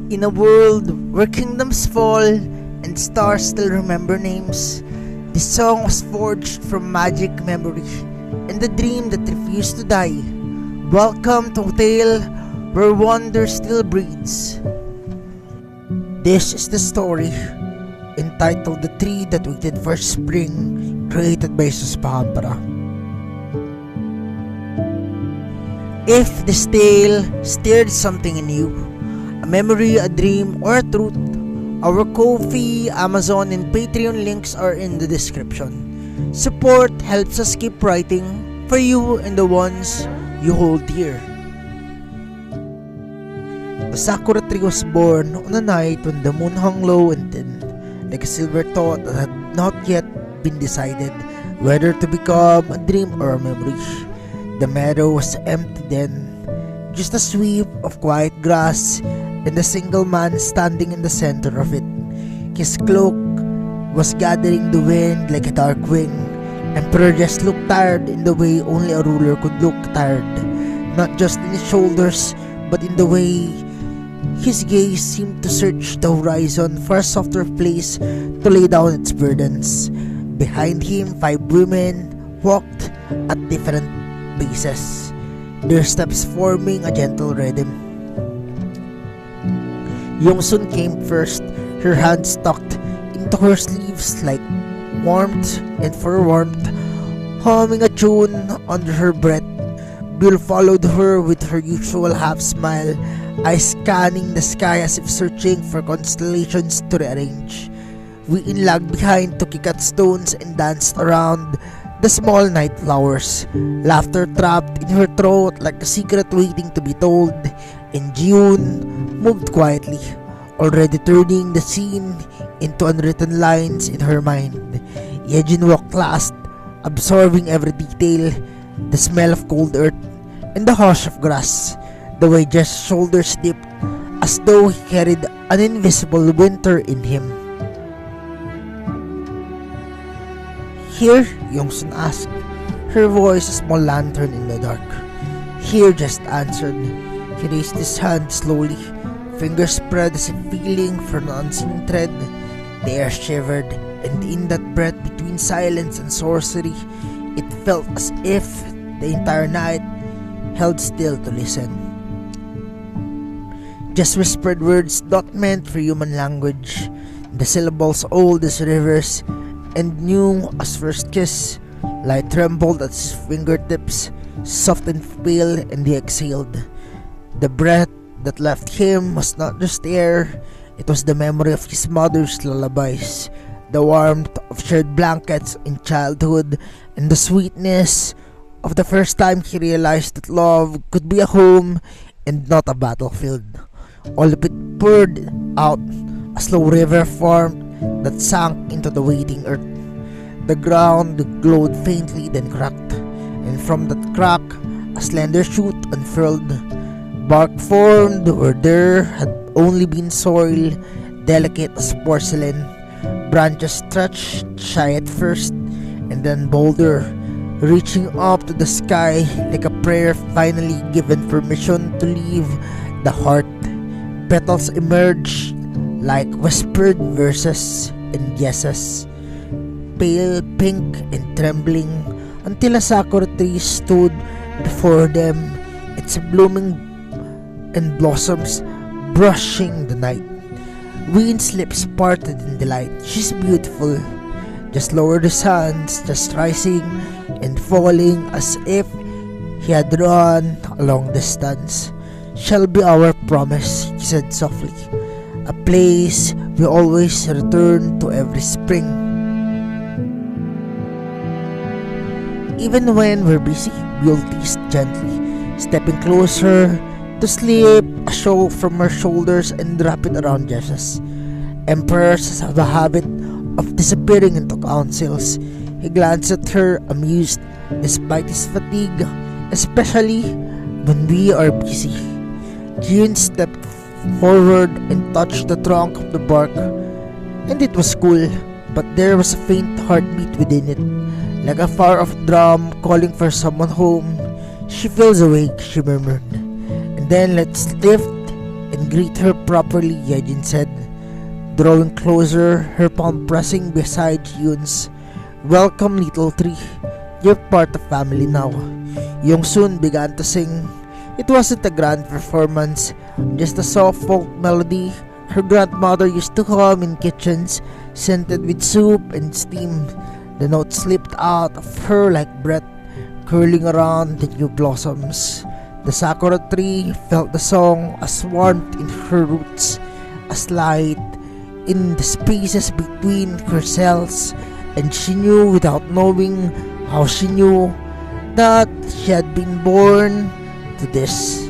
In a world where kingdoms fall and stars still remember names, this song was forged from magic memory and the dream that refused to die. Welcome to a tale where wonder still breathes. This is the story entitled The Tree That Waited for Spring, created by JessProsia. If this tale stirred something in you, a memory, a dream, or a truth, our Ko-fi, Amazon, and Patreon links are in the description. Support helps us keep writing for you and the ones you hold dear. The sakura tree was born on a night when the moon hung low and thin, like a silver thought that had not yet been decided whether to become a dream or a memory. The meadow was empty then, just a sweep of quiet grass and a single man standing in the center of it. His cloak was gathering the wind like a dark wing. Emperor just looked tired in the way only a ruler could look tired, not just in his shoulders, but in the way his gaze seemed to search the horizon for a softer place to lay down its burdens. Behind him, 5 women walked at different paces, their steps forming a gentle rhythm. Yongsun came first, her hands tucked into her sleeves like warmth, and for warmth, humming a tune under her breath. Bill followed her with her usual half smile, eyes scanning the sky as if searching for constellations to rearrange. Wheaton lagged behind to kick at stones and danced around the small night flowers, laughter trapped in her throat like a secret waiting to be told. And June moved quietly, already turning the scene into unwritten lines in her mind. Yejin walked last, absorbing every detail, the smell of cold earth and the hush of grass, the way Jess's shoulders dipped as though he carried an invisible winter in him. "Here?" Yongsun asked, her voice a small lantern in the dark. "Here," Jess answered. He raised his hand slowly, fingers spread as if feeling for an unseen thread. The air shivered, and in that breath between silence and sorcery, it felt as if the entire night held still to listen. Jess whispered words not meant for human language, the syllables old as rivers and new as first kiss. Light trembled at his fingertips, soft and pale, and he exhaled. The breath that left him was not just air, it was the memory of his mother's lullabies, the warmth of shared blankets in childhood, and the sweetness of the first time he realized that love could be a home and not a battlefield. All of it poured out, a slow river formed that sank into the waiting earth. The ground glowed faintly, then cracked, and from that crack, a slender shoot unfurled. Bark formed where there had only been soil, delicate as porcelain. Branches stretched shy at first, and then bolder, reaching up to the sky like a prayer finally given permission to leave the heart. Petals emerged like whispered verses and yeses, pale, pink, and trembling, until a sakura tree stood before them, its blooming and blossoms brushing the night. Ween's lips parted in delight. "She's beautiful." Just lowered his hands, just rising and falling as if he had run a long distance. "Shall be our promise," he said softly. "A place we always return to every spring. Even when we're busy," Bill teased gently, stepping closer to slip a shawl from her shoulders and wrap it around Jess's. Emperors have a habit of disappearing into councils. He glanced at her, amused, despite his fatigue, especially when we are busy. June stepped forward and touched the trunk of the bark, and it was cool, but there was a faint heartbeat within it, like a far-off drum calling for someone home. "She feels awake," she murmured. "And then let's lift and greet her properly, Yejin said, drawing closer, her palm pressing beside Yoon's. Welcome, little tree. You're part of family now. Youngsoon began to sing. It wasn't a grand performance, just a soft folk melody her grandmother used to hum in kitchens scented with soup and steam. The notes slipped out of her like breath, curling around the new blossoms. The sakura tree felt the song as warmth in her roots, as light in the spaces between her cells, and she knew without knowing how she knew that she had been born to this,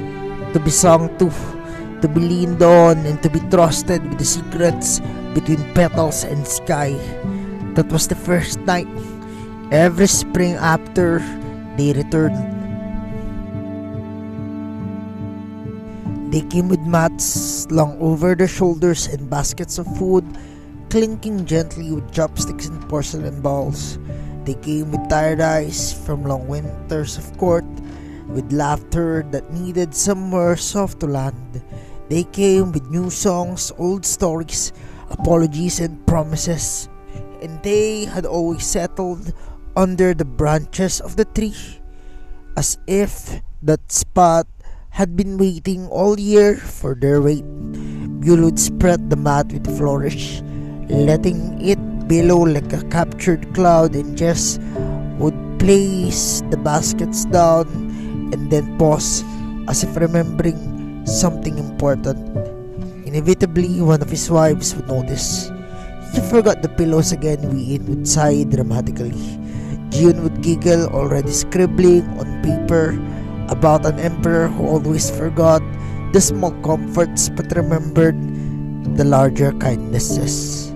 to be sung to be leaned on, and to be trusted with the secrets between petals and sky. That was the first night. Every spring after, they returned. They came with mats slung over their shoulders and baskets of food, clinking gently with chopsticks and porcelain bowls. They came with tired eyes from long winters of court, with laughter that needed somewhere soft to land. They came with new songs, old stories, apologies and promises, and they had always settled under the branches of the tree, as if that spot had been waiting all year for their wait. Buell would spread the mat with a flourish, letting it billow like a captured cloud, and Jess would place the baskets down and then pause, as if remembering something important. Inevitably, one of his wives would notice. "You forgot the pillows again," Wee-in would sigh dramatically. June would giggle, already scribbling on paper about an emperor who always forgot the small comforts but remembered the larger kindnesses.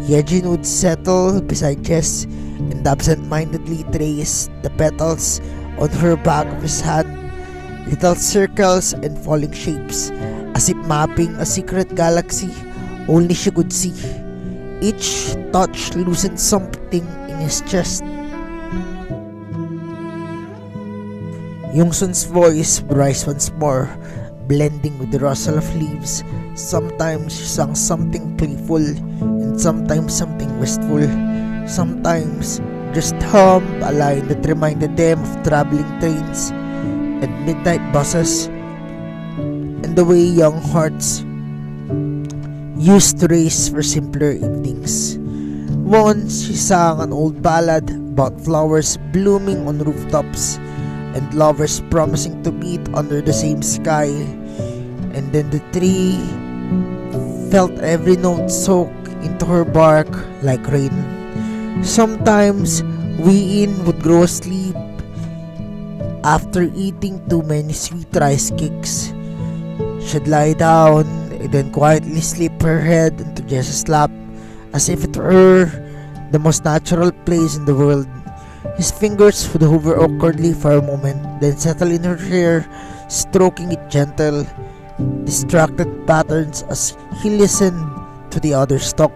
Yejin would settle beside Jess and absent-mindedly trace the petals on her back of his hand, little circles and falling shapes, as if mapping a secret galaxy only she could see. Each touch loosened something in his chest. Youngsun's voice would rise once more, blending with the rustle of leaves. Sometimes she sang something playful, and sometimes something wistful. Sometimes just hummed a line that reminded them of traveling trains and midnight buses, and the way young hearts used to race for simpler evenings. Once she sang an old ballad about flowers blooming on rooftops and lovers promising to meet under the same sky, and then the tree felt every note soak into her bark like rain. Sometimes Wee-in would grow asleep after eating too many sweet rice cakes. She'd lie down and then quietly slip her head into Jess's lap, as if it were the most natural place in the world. His fingers would hover awkwardly for a moment, then settle in her hair, stroking it gentle, distracted patterns as he listened to the other's talk.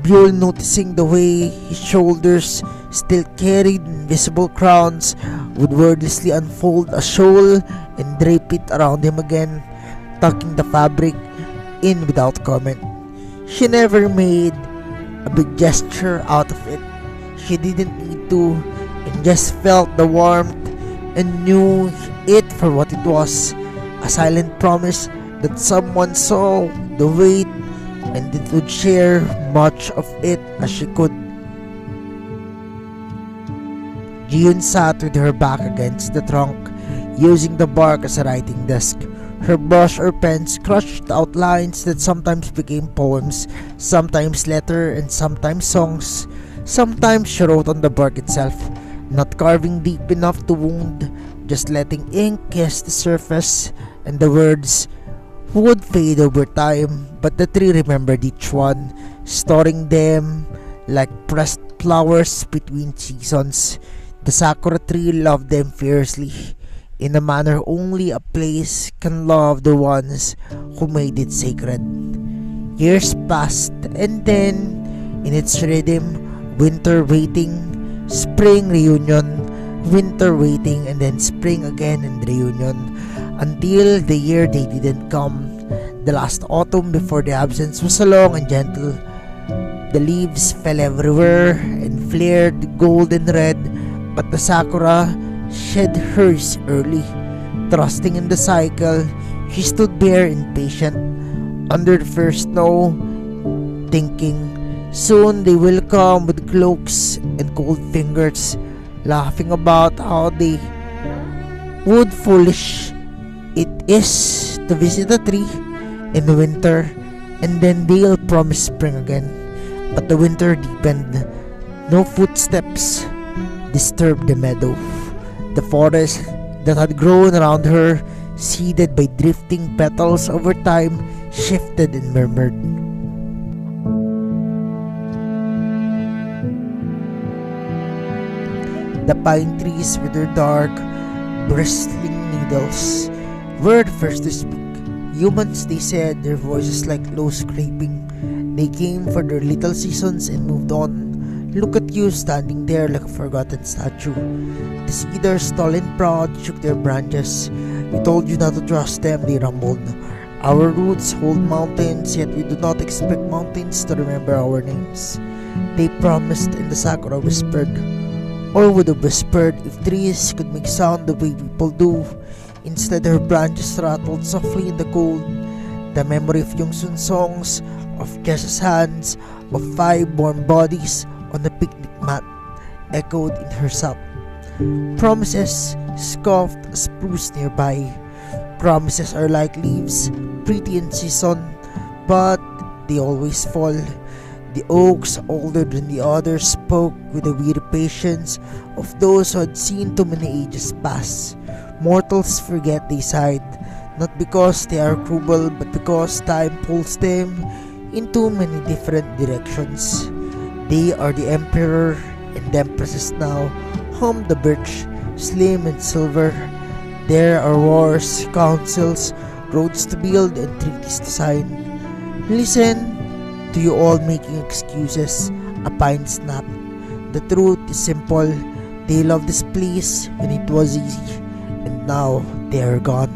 Buell, noticing the way his shoulders still carried invisible crowns, would wordlessly unfold a shawl and drape it around him again, tucking the fabric in without comment. She never made a big gesture out of it. She didn't need to, and just felt the warmth and knew it for what it was, a silent promise that someone saw the weight and it would share much of it as she could. Jiyun sat with her back against the trunk, using the bark as a writing desk. Her brush or pen scratched out lines that sometimes became poems, sometimes letters, and sometimes songs. Sometimes she wrote on the bark itself, not carving deep enough to wound, just letting ink kiss the surface, and the words would fade over time, but the tree remembered each one, storing them like pressed flowers between seasons. The sakura tree loved them fiercely, in a manner only a place can love the ones who made it sacred. Years passed, and then, in its rhythm, winter waiting, spring reunion, winter waiting, and then spring again and reunion, until the year they didn't come. The last autumn before the absence was long and gentle. The leaves fell everywhere and flared gold and red, but the sakura shed hers early. Trusting in the cycle, she stood there impatient under the first snow, thinking, soon they will come with cloaks and cold fingers, laughing about how they would foolish it is to visit a tree in the winter, and then they'll promise spring again. But the winter deepened. No footsteps disturbed the meadow. The forest that had grown around her, seeded by drifting petals over time, shifted and murmured. The pine trees with their dark, bristling needles were the first to speak. Humans, they said, their voices like low scraping. They came for their little seasons and moved on. Look at you standing there like a forgotten statue. The cedars, tall and proud, shook their branches. We told you not to trust them, they rumbled. Our roots hold mountains, yet we do not expect mountains to remember our names. They promised, and the sakura whispered, or would have whispered if trees could make sound the way people do. Instead, her branches rattled softly in the cold. The memory of Yongsun's songs, of Jess's hands, of 5 warm bodies on the picnic mat echoed in her sob. Promises scoffed a spruce nearby. Promises are like leaves, pretty in season, but they always fall. The oaks, older than the others, spoke with the weary patience of those who had seen too many ages pass. Mortals forget, they sighed, not because they are cruel, but because time pulls them in too many different directions. They are the emperor and the empresses now, hummed the birch, slim and silver. There are wars, councils, roads to build, and treaties to sign. Listen to you all making excuses, a pine snapped. The truth is simple. They loved this place when it was easy, and now they are gone.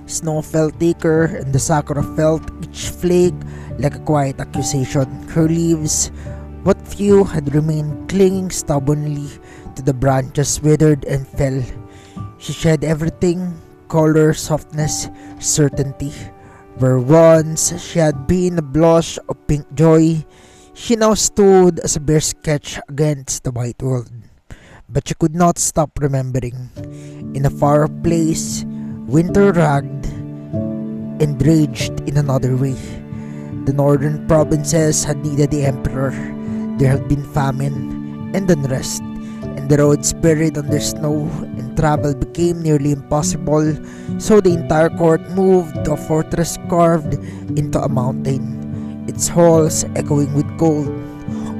Snow fell thicker, and the sakura felt each flake like a quiet accusation. Her leaves, what few had remained clinging stubbornly to the branches, withered and fell. She shed everything, color, softness, certainty. Where once she had been a blush of pink joy, she now stood as a bare sketch against the white world. But she could not stop remembering. In a far place, winter ragged and raged in another way. The northern provinces had needed the emperor. There had been famine and unrest, and the roads buried under snow, and travel became nearly impossible, so the entire court moved to a fortress carved into a mountain, its halls echoing with cold.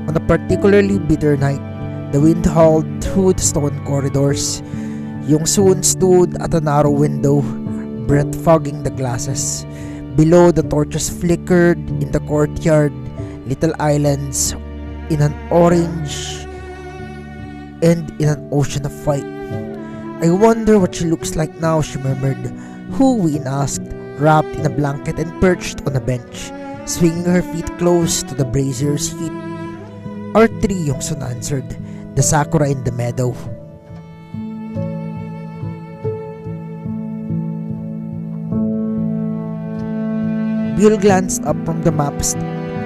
On a particularly bitter night, the wind howled through the stone corridors. Yongsun stood at a narrow window, breath fogging the glasses. Below, the torches flickered in the courtyard, little islands in an orange and in an ocean of white. I wonder what she looks like now, she murmured. Who, Win asked, wrapped in a blanket and perched on a bench, swinging her feet close to the brazier's heat. Our tree, Yongsun answered, the sakura in the meadow. Bill glanced up from the maps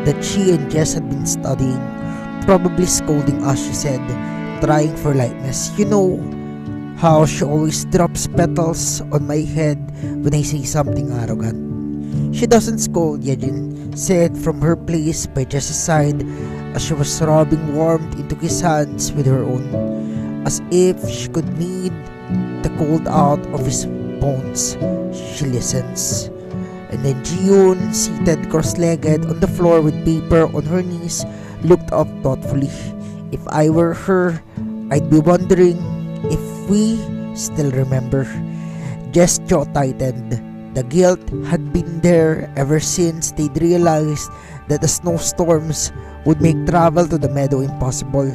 that she and Jess had been studying. Probably scolding us, she said, trying for lightness. You know how she always drops petals on my head when I say something arrogant. She doesn't scold, Yejin said from her place by Jess's side as she was rubbing warmth into his hands with her own, as if she could knead the cold out of his bones. She listens. And then Ji-yoon, seated cross-legged on the floor with paper on her knees, looked up thoughtfully. If I were her, I'd be wondering if we still remember. Jess' jaw tightened. The guilt had been there ever since they'd realized that the snowstorms would make travel to the meadow impossible.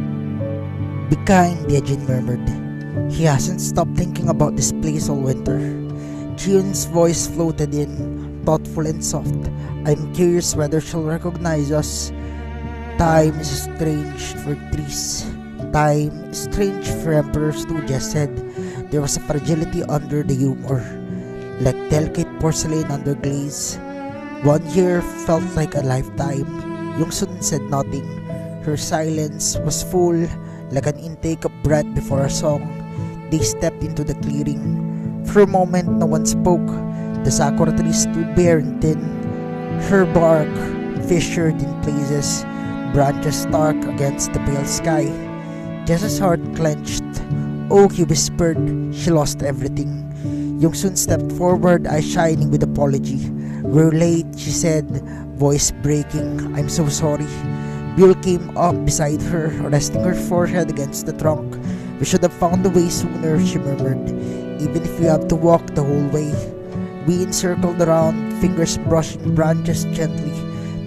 Be kind, Yejin murmured. He hasn't stopped thinking about this place all winter. Jion's voice floated in, thoughtful and soft. I'm curious whether she'll recognize us. Time is strange for trees. Time is strange for emperors too, Jess said. There was a fragility under the humor, like delicate porcelain under glaze. 1 year felt like a lifetime. Yongsun said nothing. Her silence was full, like an intake of breath before a song. They stepped into the clearing. For a moment, no one spoke. The sakura tree stood bare and thin, her bark fissured in places, branches stark against the pale sky. Jess's heart clenched. Oh, he whispered, she lost everything. Yongsun stepped forward, eyes shining with apology. We're late, she said, voice breaking. I'm so sorry. Buell came up beside her, resting her forehead against the trunk. We should have found the way sooner, she murmured, even if we have to walk the whole way. We encircled around, fingers brushing branches gently.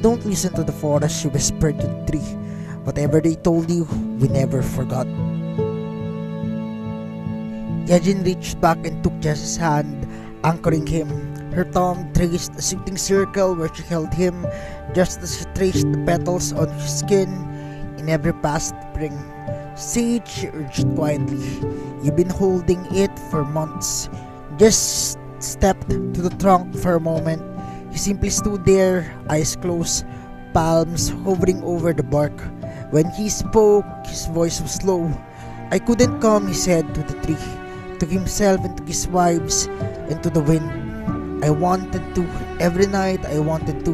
Don't listen to the forest, she whispered to the tree. Whatever they told you, we never forgot. Yejin reached back and took Jess's hand, anchoring him. Her thumb traced a soothing circle where she held him, just as she traced the petals on his skin in every past spring. Sage, she urged quietly. You've been holding it for months. Just stepped to the trunk for a moment. He simply stood there, eyes closed, palms hovering over the bark. When he spoke, his voice was low. I couldn't come, he said to the tree, to himself and to his wives and to the wind. I wanted to, every night I wanted to,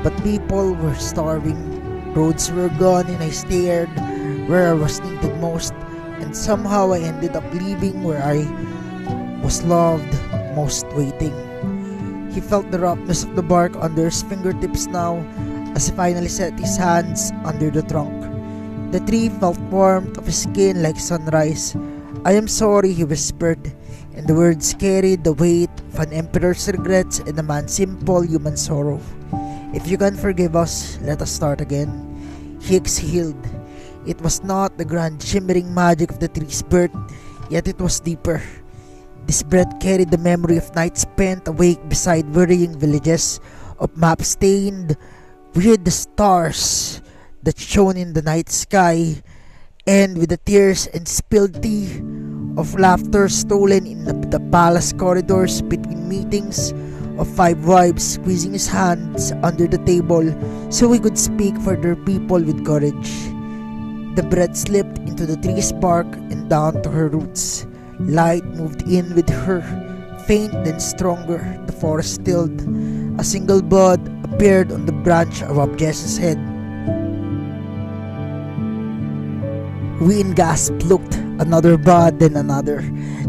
but people were starving. Roads were gone and I stared where I was needed most, and somehow I ended up leaving where I was loved most, waiting. He felt the roughness of the bark under his fingertips now as he finally set his hands under the trunk. The tree felt warmth of his skin like sunrise. I am sorry, he whispered, and the words carried the weight of an emperor's regrets and a man's simple human sorrow. If you can forgive us, let us start again. He exhaled. It was not the grand shimmering magic of the tree's birth, yet it was deeper. This breath carried the memory of nights spent awake beside worrying villages, of maps stained with the stars that shone in the night sky, and with the tears and spilled tea, of laughter stolen in the palace corridors between meetings, of 5 wives squeezing his hands under the table so he could speak for their people with courage. The breath slipped into the tree's bark and down to her roots. Light moved in with her, faint then stronger. The forest stilled. A single bud appeared on the branch above Jess's head. We in gasp looked, another bud, then another.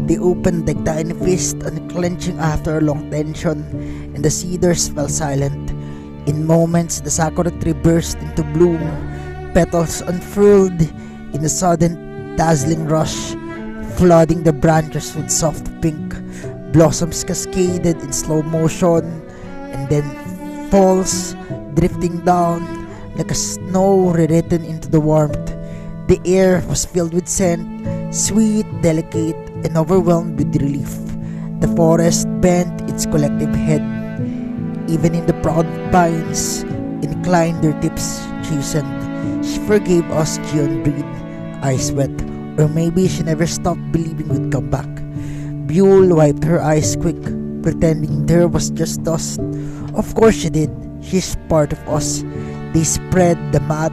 They opened like tiny fists, unclenching after a long tension, and the cedars fell silent. In moments, the sakura tree burst into bloom. Petals unfurled in a sudden, dazzling rush, flooding the branches with soft pink. Blossoms cascaded in slow motion, and then falls, drifting down like a snow rewritten into the warmth. The air was filled with scent, sweet, delicate, and overwhelmed with relief. The forest bent its collective head. Even in the proud pines inclined their tips, chastened. She forgave us, Jion breathed, eyes wet. Or maybe she never stopped believing we'd come back. Buell wiped her eyes quick, pretending there was just dust. Of course she did. She's part of us. They spread the mat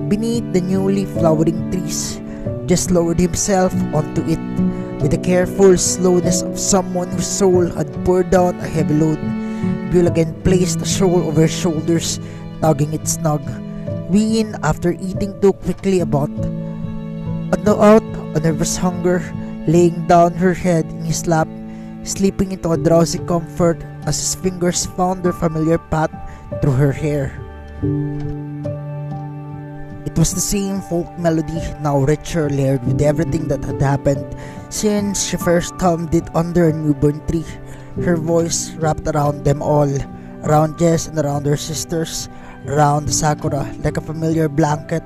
beneath the newly flowering trees. Just lowered himself onto it with the careful slowness of someone whose soul had poured down a heavy load. Buell again placed a shawl over his shoulders, tugging it snug. We in, after eating too quickly out a nervous hunger, laying down her head in his lap, sleeping into a drowsy comfort as his fingers found their familiar path through her hair. It was the same folk melody, now richer, layered with everything that had happened since she first hummed it under a newborn tree. Her voice wrapped around them all, around Jess and around her sisters, around the sakura like a familiar blanket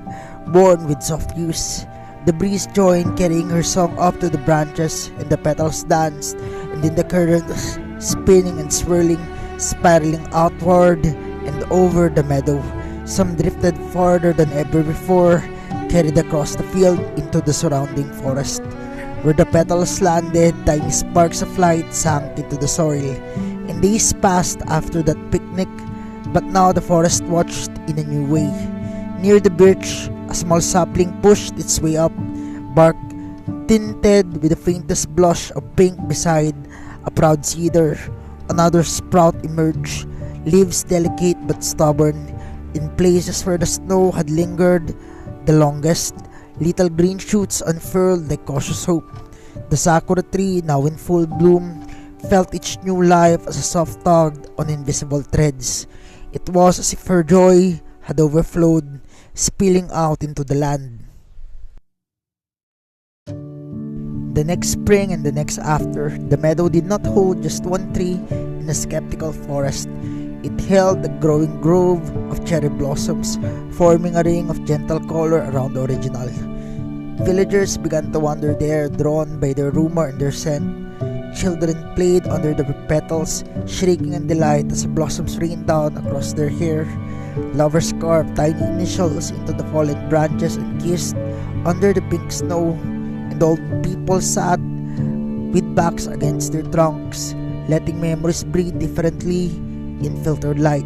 born with soft hues. The breeze joined, carrying her song up to the branches, and the petals danced, and in the current, spinning and swirling, spiraling outward and over the meadow. Some drifted farther than ever before, carried across the field into the surrounding forest. Where the petals landed, tiny sparks of light sank into the soil. And days passed after that picnic, but now the forest watched in a new way. Near the birch, a small sapling pushed its way up, bark tinted with the faintest blush of pink beside a proud cedar. Another sprout emerged, leaves delicate but stubborn. In places where the snow had lingered the longest, little green shoots unfurled like cautious hope. The sakura tree, now in full bloom, felt each new life as a soft tug on invisible threads. It was as if her joy had overflowed, spilling out into the land. The next spring and the next after, the meadow did not hold just one tree in a skeptical forest. It held a growing grove of cherry blossoms, forming a ring of gentle color around the original. Villagers began to wander there, drawn by their rumor and their scent. Children played under the petals, shrieking in delight as the blossoms rained down across their hair. Lovers carved tiny initials into the fallen branches and kissed under the pink snow, and old people sat with backs against their trunks, letting memories breathe differently in filtered light.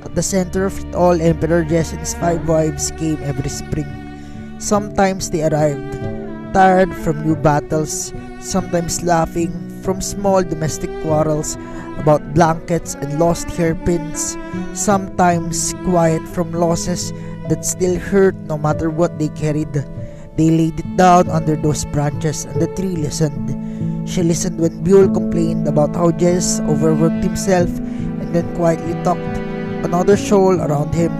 At the center of it all, Emperor Jess and his 5 wives came every spring. Sometimes they arrived, tired from new battles, sometimes laughing from small domestic quarrels about blankets and lost hairpins, sometimes quiet from losses that still hurt no matter what they carried. They laid it down under those branches, and the tree listened. She listened when Buell complained about how Jess overworked himself and then quietly tucked another shawl around him.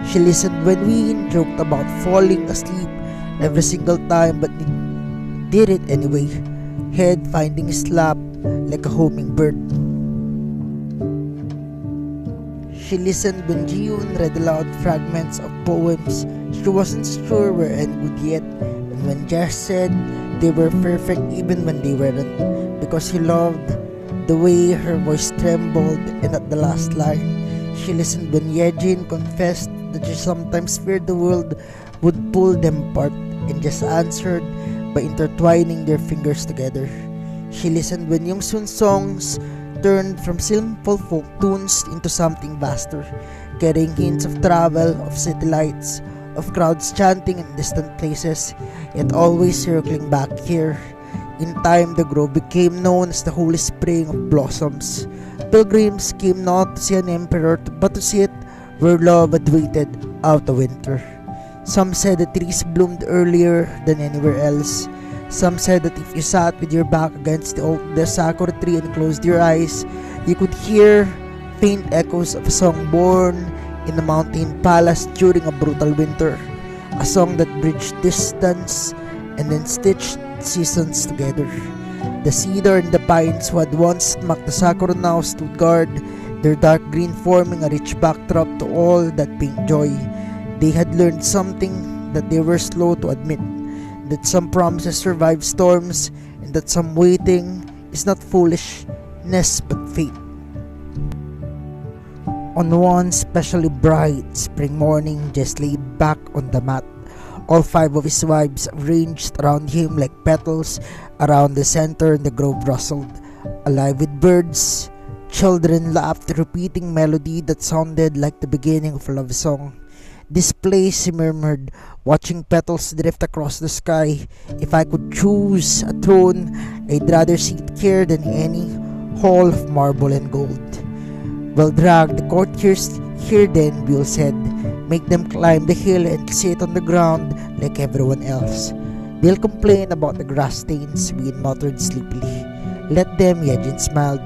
She listened when Ween joked about falling asleep every single time but did it anyway, head finding his lap like a homing bird. She listened when Ji-yoon read aloud fragments of poems she wasn't sure were any good yet, and when Jess said they were perfect even when they weren't, because he loved the way her voice trembled. And at the last line, she listened when Yejin confessed that she sometimes feared the world would pull them apart, and just answered by intertwining their fingers together. She listened when Youngsoon's songs turned from simple folk tunes into something vaster, carrying hints of travel, of city lights, of crowds chanting in distant places, yet always circling back here. In time, the grove became known as the Holy Spring of Blossoms. Pilgrims came not to see an emperor, but to see it where love had waited out the winter. Some said the trees bloomed earlier than anywhere else. Some said that if you sat with your back against the sakura tree and closed your eyes, you could hear faint echoes of a song born in a mountain palace during a brutal winter. A song that bridged distance and then stitched seasons together. The cedar and the pines who had once marked the sakura now stood guard, their dark green forming a rich backdrop to all that pink joy. They had learned something that they were slow to admit, that some promises survive storms, and that some waiting is not foolishness but fate. On one especially bright spring morning, Jess laid back on the mat. All 5 of his wives arranged around him like petals around the center, and the grove rustled, alive with birds. Children laughed, repeating melody that sounded like the beginning of a love song. "This place," he murmured, watching petals drift across the sky. "If I could choose a throne, I'd rather sit here than any hall of marble and gold." "Well, drag the courtiers here then," Bill said. "Make them climb the hill and sit on the ground like everyone else. They'll complain about the grass stains," Ween muttered sleepily. "Let them," Yejin smiled.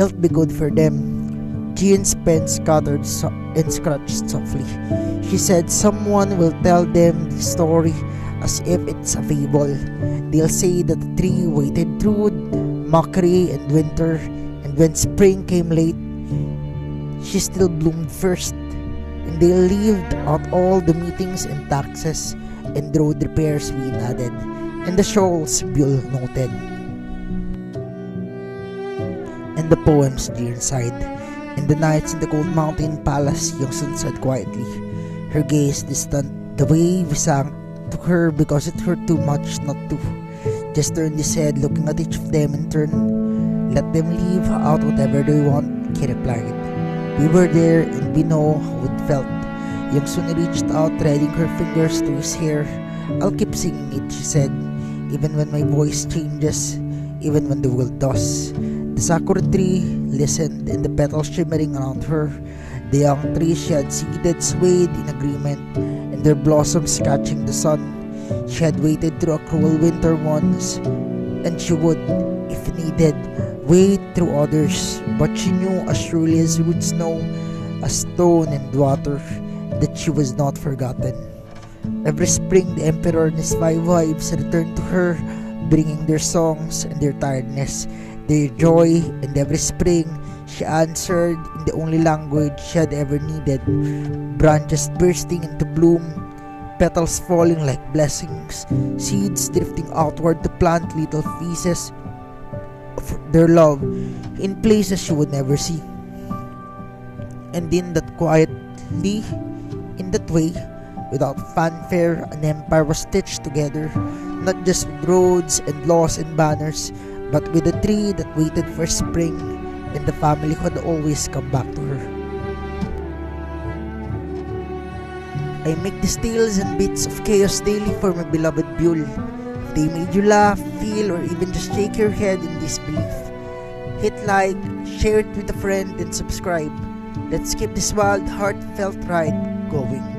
"It'll be good for them." Jian's pen scattered and scratched softly. She said someone will tell them the story as if it's a fable. They'll say that the tree waited through mockery and winter, and when spring came late, she still bloomed first. And they lived out all the meetings and taxes and road repairs being added, and the shawls Buell noted. And the poems dear inside. In the nights in the cold mountain palace, Youngsun said quietly, her gaze distant, the way we sang to her because it hurt too much not to. Just turned his head, looking at each of them in turn. Let them leave out whatever they want, he replied. We were there and we know how it felt. Youngsun reached out, threading her fingers through his hair. I'll keep singing it, she said, even when my voice changes, even when the world does. The sakura tree listened, and the petals shimmering around her. The young trees she had seeded swayed in agreement, and their blossoms catching the sun. She had waited through a cruel winter once, and she would, if needed, wait through others. But she knew as surely as roots know, as stone and water, that she was not forgotten. Every spring the emperor and his 5 wives returned to her, bringing their songs and their tiredness, their joy, and every spring she answered in the only language she had ever needed. Branches bursting into bloom, petals falling like blessings, seeds drifting outward to plant little pieces of their love in places she would never see. And in that quietly, in that way, without fanfare, an empire was stitched together, not just with roads and laws and banners, but with a tree that waited for spring, and the family who had always come back to her. I make these tales and bits of chaos daily for my beloved Buell. If they made you laugh, feel, or even just shake your head in disbelief, hit like, share it with a friend, and subscribe. Let's keep this wild, heartfelt ride going.